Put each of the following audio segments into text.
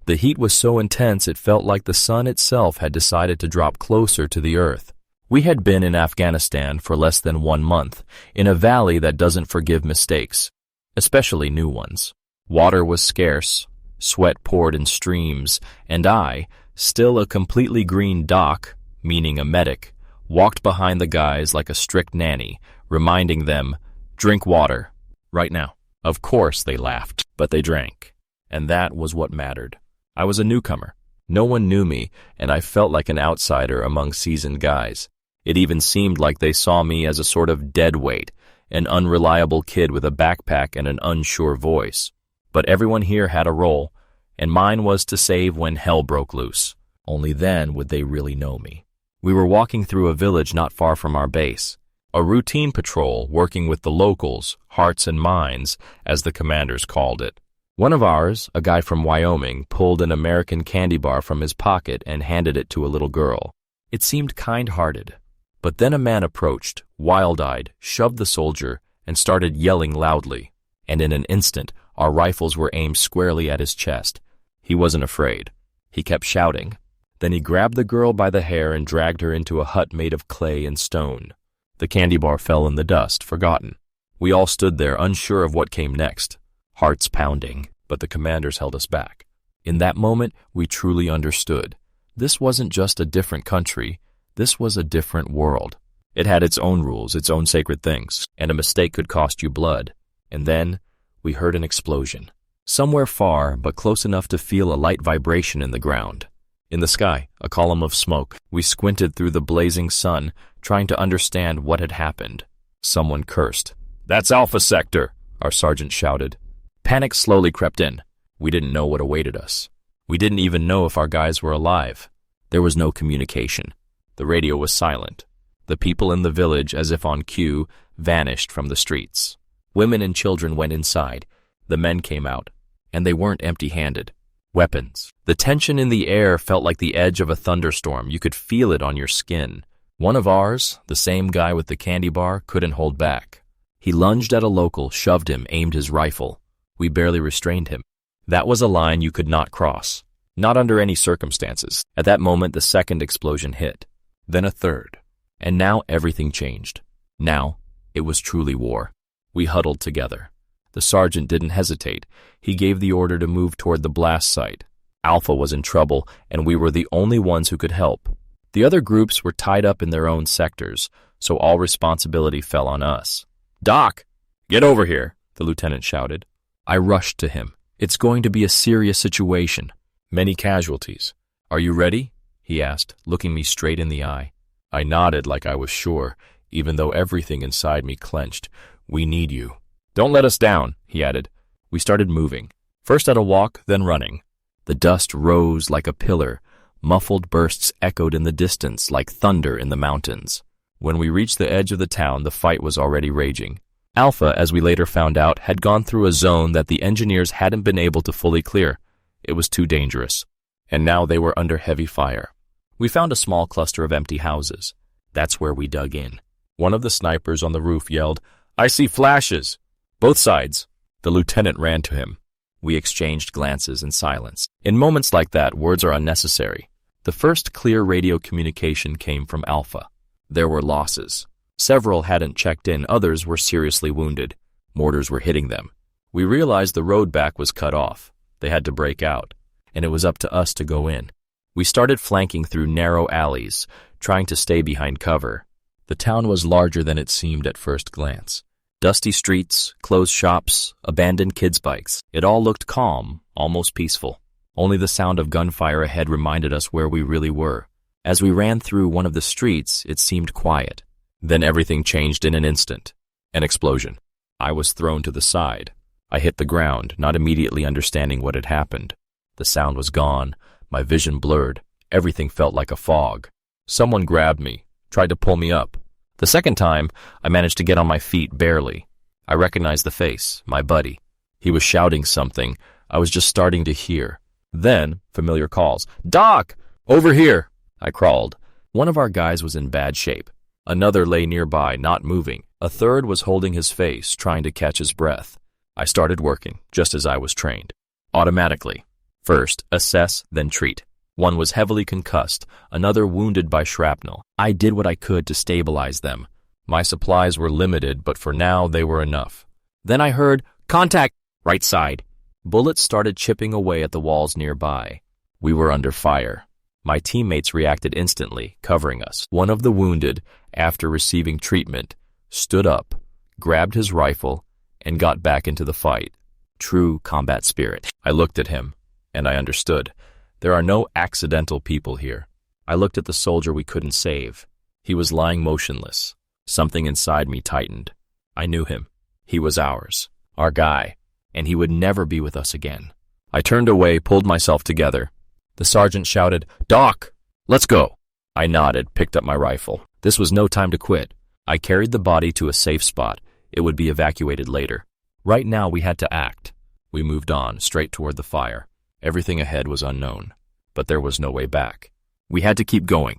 The heat was so intense it felt like the sun itself had decided to drop closer to the earth. We had been in Afghanistan for less than 1 month, in a valley that doesn't forgive mistakes, especially new ones. Water was scarce, sweat poured in streams, and I, still a completely green doc, meaning a medic, walked behind the guys like a strict nanny, reminding them, "Drink water, right now." Of course they laughed, but they drank, and that was what mattered. I was a newcomer. No one knew me, and I felt like an outsider among seasoned guys. It even seemed like they saw me as a sort of deadweight, an unreliable kid with a backpack and an unsure voice. But everyone here had a role, and mine was to save when hell broke loose. Only then would they really know me. We were walking through a village not far from our base. A routine patrol working with the locals, hearts and minds, as the commanders called it. One of ours, a guy from Wyoming, pulled an American candy bar from his pocket and handed it to a little girl. It seemed kind-hearted. But then a man approached, wild-eyed, shoved the soldier, and started yelling loudly. And in an instant, our rifles were aimed squarely at his chest. He wasn't afraid. He kept shouting. Then he grabbed the girl by the hair and dragged her into a hut made of clay and stone. The candy bar fell in the dust, forgotten. We all stood there, unsure of what came next, hearts pounding, but the commanders held us back. In that moment, we truly understood. This wasn't just a different country. This was a different world. It had its own rules, its own sacred things, and a mistake could cost you blood. And then we heard an explosion. Somewhere far, but close enough to feel a light vibration in the ground. In the sky, a column of smoke. We squinted through the blazing sun, trying to understand what had happened. Someone cursed. "That's Alpha Sector," our sergeant shouted. Panic slowly crept in. We didn't know what awaited us. We didn't even know if our guys were alive. There was no communication. The radio was silent. The people in the village, as if on cue, vanished from the streets. Women and children went inside. The men came out, and they weren't empty-handed. Weapons. The tension in the air felt like the edge of a thunderstorm. You could feel it on your skin. One of ours, the same guy with the candy bar, couldn't hold back. He lunged at a local, shoved him, aimed his rifle. We barely restrained him. That was a line you could not cross. Not under any circumstances. At that moment, the second explosion hit. Then a third. And now everything changed. Now, it was truly war. We huddled together. The sergeant didn't hesitate. He gave the order to move toward the blast site. Alpha was in trouble, and we were the only ones who could help. The other groups were tied up in their own sectors, so all responsibility fell on us. "Doc, get over here," the lieutenant shouted. I rushed to him. "It's going to be a serious situation. Many casualties. Are you ready?" he asked, looking me straight in the eye. I nodded like I was sure, even though everything inside me clenched. "We need you." "Don't let us down," he added. We started moving, first at a walk, then running. The dust rose like a pillar. Muffled bursts echoed in the distance like thunder in the mountains. When we reached the edge of the town, the fight was already raging. Alpha, as we later found out, had gone through a zone that the engineers hadn't been able to fully clear. It was too dangerous. And now they were under heavy fire. We found a small cluster of empty houses. That's where we dug in. One of the snipers on the roof yelled, "I see flashes!" "Both sides." The lieutenant ran to him. We exchanged glances in silence. In moments like that, words are unnecessary. The first clear radio communication came from Alpha. There were losses. Several hadn't checked in, others were seriously wounded. Mortars were hitting them. We realized the road back was cut off. They had to break out, and it was up to us to go in. We started flanking through narrow alleys, trying to stay behind cover. The town was larger than it seemed at first glance. Dusty streets, closed shops, abandoned kids' bikes. It all looked calm, almost peaceful. Only the sound of gunfire ahead reminded us where we really were. As we ran through one of the streets, it seemed quiet. Then everything changed in an instant. An explosion. I was thrown to the side. I hit the ground, not immediately understanding what had happened. The sound was gone. My vision blurred. Everything felt like a fog. Someone grabbed me, tried to pull me up. The second time, I managed to get on my feet barely. I recognized the face, my buddy. He was shouting something I was just starting to hear. Then, familiar calls. "Doc! Over here!" I crawled. One of our guys was in bad shape. Another lay nearby, not moving. A third was holding his face, trying to catch his breath. I started working, just as I was trained. Automatically. First, assess, then treat. One was heavily concussed, another wounded by shrapnel. I did what I could to stabilize them. My supplies were limited, but for now they were enough. Then I heard, "Contact! Right side." Bullets started chipping away at the walls nearby. We were under fire. My teammates reacted instantly, covering us. One of the wounded, after receiving treatment, stood up, grabbed his rifle, and got back into the fight. True combat spirit. I looked at him, and I understood. There are no accidental people here. I looked at the soldier we couldn't save. He was lying motionless. Something inside me tightened. I knew him. He was ours, our guy, and he would never be with us again. I turned away, pulled myself together. The sergeant shouted, "Doc, let's go." I nodded, picked up my rifle. This was no time to quit. I carried the body to a safe spot. It would be evacuated later. Right now we had to act. We moved on, straight toward the fire. Everything ahead was unknown, but there was no way back. We had to keep going,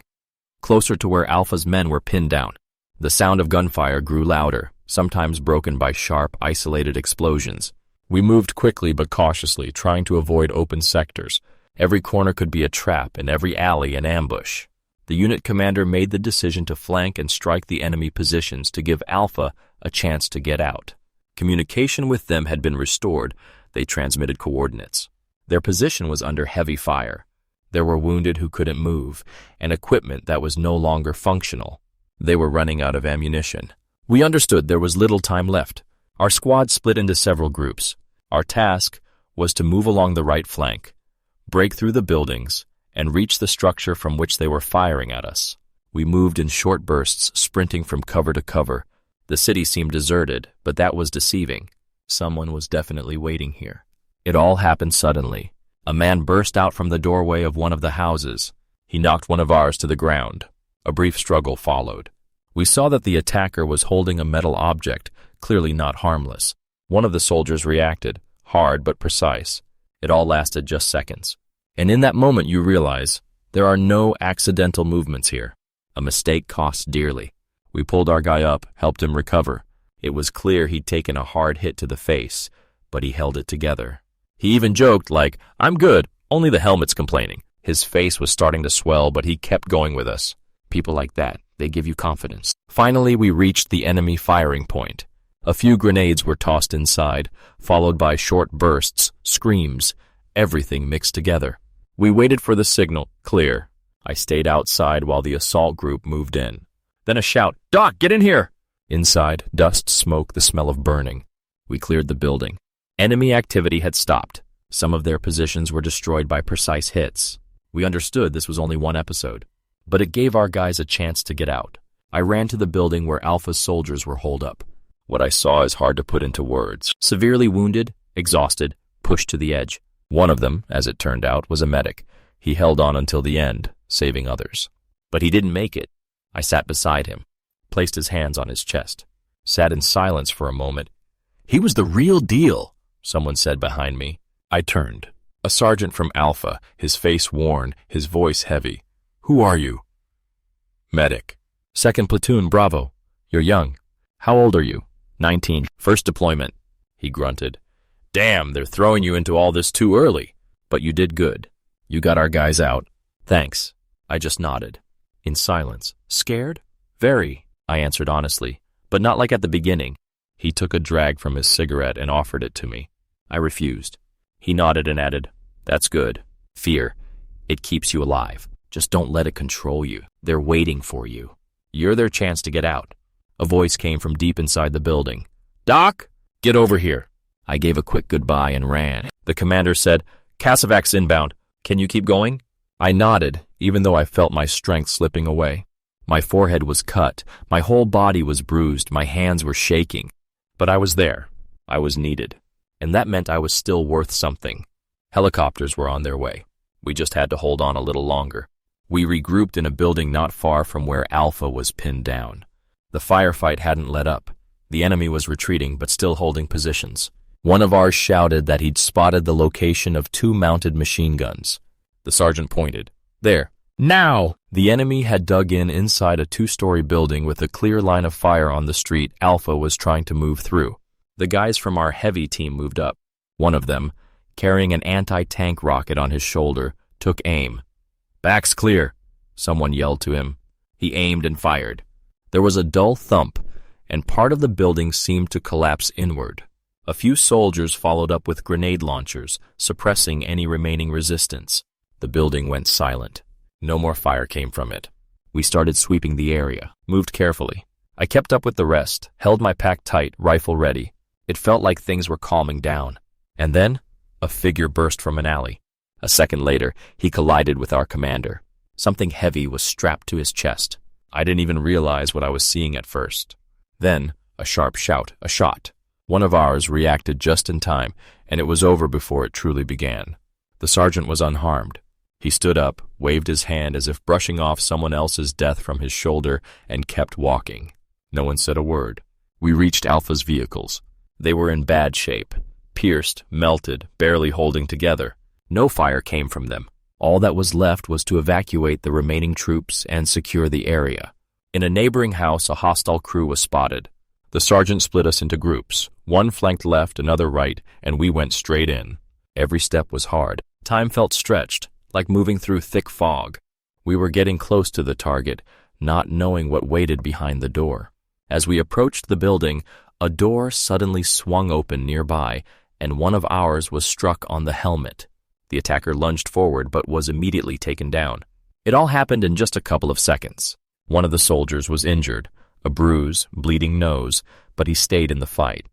closer to where Alpha's men were pinned down. The sound of gunfire grew louder, sometimes broken by sharp, isolated explosions. We moved quickly but cautiously, trying to avoid open sectors. Every corner could be a trap, and every alley an ambush. The unit commander made the decision to flank and strike the enemy positions to give Alpha a chance to get out. Communication with them had been restored. They transmitted coordinates. Their position was under heavy fire. There were wounded who couldn't move, and equipment that was no longer functional. They were running out of ammunition. We understood there was little time left. Our squad split into several groups. Our task was to move along the right flank, break through the buildings, and reach the structure from which they were firing at us. We moved in short bursts, sprinting from cover to cover. The city seemed deserted, but that was deceiving. Someone was definitely waiting here. It all happened suddenly. A man burst out from the doorway of one of the houses. He knocked one of ours to the ground. A brief struggle followed. We saw that the attacker was holding a metal object, clearly not harmless. One of the soldiers reacted, hard but precise. It all lasted just seconds. And in that moment you realize there are no accidental movements here. A mistake costs dearly. We pulled our guy up, helped him recover. It was clear he'd taken a hard hit to the face, but he held it together. He even joked like, "I'm good, only the helmet's complaining." His face was starting to swell, but he kept going with us. People like that, they give you confidence. Finally, we reached the enemy firing point. A few grenades were tossed inside, followed by short bursts, screams, everything mixed together. We waited for the signal, clear. I stayed outside while the assault group moved in. Then a shout, "Doc, get in here!" Inside, dust, smoke, the smell of burning. We cleared the building. Enemy activity had stopped. Some of their positions were destroyed by precise hits. We understood this was only one episode, but it gave our guys a chance to get out. I ran to the building where Alpha's soldiers were holed up. What I saw is hard to put into words. Severely wounded, exhausted, pushed to the edge. One of them, as it turned out, was a medic. He held on until the end, saving others. But he didn't make it. I sat beside him, placed his hands on his chest, sat in silence for a moment. "He was the real deal," someone said behind me. I turned. A sergeant from Alpha, his face worn, his voice heavy. "Who are you?" "Medic." "Second platoon, Bravo. You're young. How old are you?" 19. "First deployment." He grunted. "Damn, they're throwing you into all this too early. But you did good. You got our guys out." "Thanks." I just nodded. In silence. "Scared?" "Very," I answered honestly, but not like at the beginning. He took a drag from his cigarette and offered it to me. I refused. He nodded and added, "That's good. Fear. It keeps you alive. Just don't let it control you. They're waiting for you. You're their chance to get out." A voice came from deep inside the building. "Doc, get over here." I gave a quick goodbye and ran. The commander said, "Casavac's inbound. Can you keep going?" I nodded, even though I felt my strength slipping away. My forehead was cut. My whole body was bruised. My hands were shaking. But I was there. I was needed. And that meant I was still worth something. Helicopters were on their way. We just had to hold on a little longer. We regrouped in a building not far from where Alpha was pinned down. The firefight hadn't let up. The enemy was retreating but still holding positions. One of ours shouted that he'd spotted the location of 2 mounted machine guns. The sergeant pointed. "There. Now!" The enemy had dug in inside a 2-story building with a clear line of fire on the street Alpha was trying to move through. The guys from our heavy team moved up. One of them, carrying an anti-tank rocket on his shoulder, took aim. "Back's clear," someone yelled to him. He aimed and fired. There was a dull thump, and part of the building seemed to collapse inward. A few soldiers followed up with grenade launchers, suppressing any remaining resistance. The building went silent. No more fire came from it. We started sweeping the area, moved carefully. I kept up with the rest, held my pack tight, rifle ready. It felt like things were calming down. And then, a figure burst from an alley. A second later, he collided with our commander. Something heavy was strapped to his chest. I didn't even realize what I was seeing at first. Then, a sharp shout, a shot. One of ours reacted just in time, and it was over before it truly began. The sergeant was unharmed. He stood up, waved his hand as if brushing off someone else's death from his shoulder, and kept walking. No one said a word. We reached Alpha's vehicles. They were in bad shape, pierced, melted, barely holding together. No fire came from them. All that was left was to evacuate the remaining troops and secure the area. In a neighboring house, a hostile crew was spotted. The sergeant split us into groups. One flanked left, another right, and we went straight in. Every step was hard. Time felt stretched, like moving through thick fog. We were getting close to the target, not knowing what waited behind the door. As we approached the building, a door suddenly swung open nearby, and one of ours was struck on the helmet. The attacker lunged forward but was immediately taken down. It all happened in just a couple of seconds. One of the soldiers was injured, a bruise, bleeding nose, but he stayed in the fight.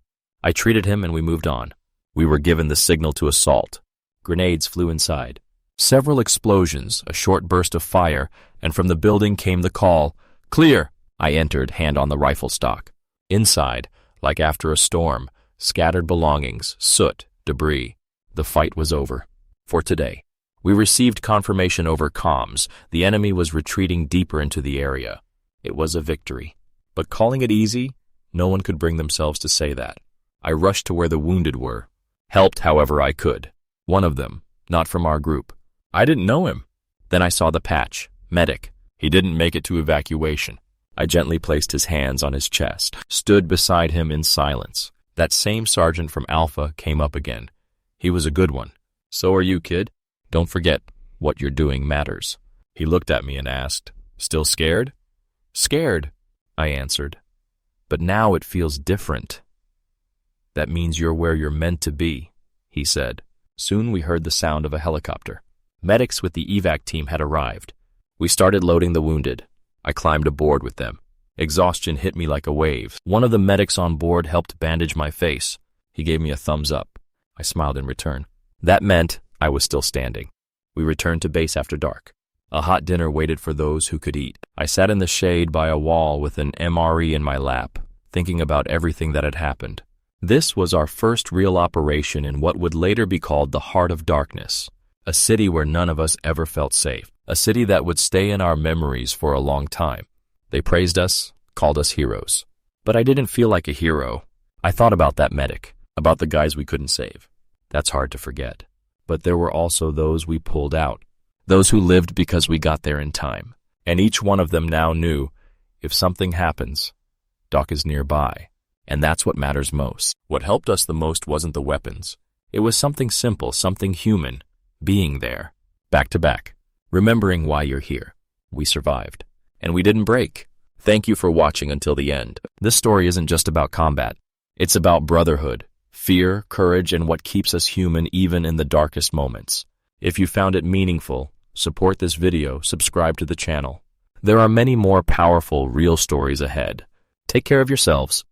I treated him and we moved on. We were given the signal to assault. Grenades flew inside. Several explosions, a short burst of fire, and from the building came the call, "Clear!" I entered, hand on the rifle stock. Inside, like after a storm, scattered belongings, soot, debris. The fight was over. For today. We received confirmation over comms. The enemy was retreating deeper into the area. It was a victory. But calling it easy, no one could bring themselves to say that. I rushed to where the wounded were. Helped however I could. One of them, not from our group. I didn't know him. Then I saw the patch, medic. He didn't make it to evacuation. I gently placed his hands on his chest, stood beside him in silence. That same sergeant from Alpha came up again. He was a good one. "So are you, kid. Don't forget, what you're doing matters." He looked at me and asked, "Still scared?" "Scared," I answered. "But now it feels different." "That means you're where you're meant to be," he said. Soon we heard the sound of a helicopter. Medics with the evac team had arrived. We started loading the wounded. I climbed aboard with them. Exhaustion hit me like a wave. One of the medics on board helped bandage my face. He gave me a thumbs up. I smiled in return. That meant I was still standing. We returned to base after dark. A hot dinner waited for those who could eat. I sat in the shade by a wall with an MRE in my lap, thinking about everything that had happened. This was our first real operation in what would later be called the Heart of Darkness, a city where none of us ever felt safe, a city that would stay in our memories for a long time. They praised us, called us heroes. But I didn't feel like a hero. I thought about that medic, about the guys we couldn't save. That's hard to forget. But there were also those we pulled out, those who lived because we got there in time. And each one of them now knew, if something happens, Doc is nearby. And that's what matters most. What helped us the most wasn't the weapons. It was something simple, something human, being there, back to back, remembering why you're here. We survived. And we didn't break. Thank you for watching until the end. This story isn't just about combat. It's about brotherhood, fear, courage, and what keeps us human even in the darkest moments. If you found it meaningful, support this video, subscribe to the channel. There are many more powerful, real stories ahead. Take care of yourselves.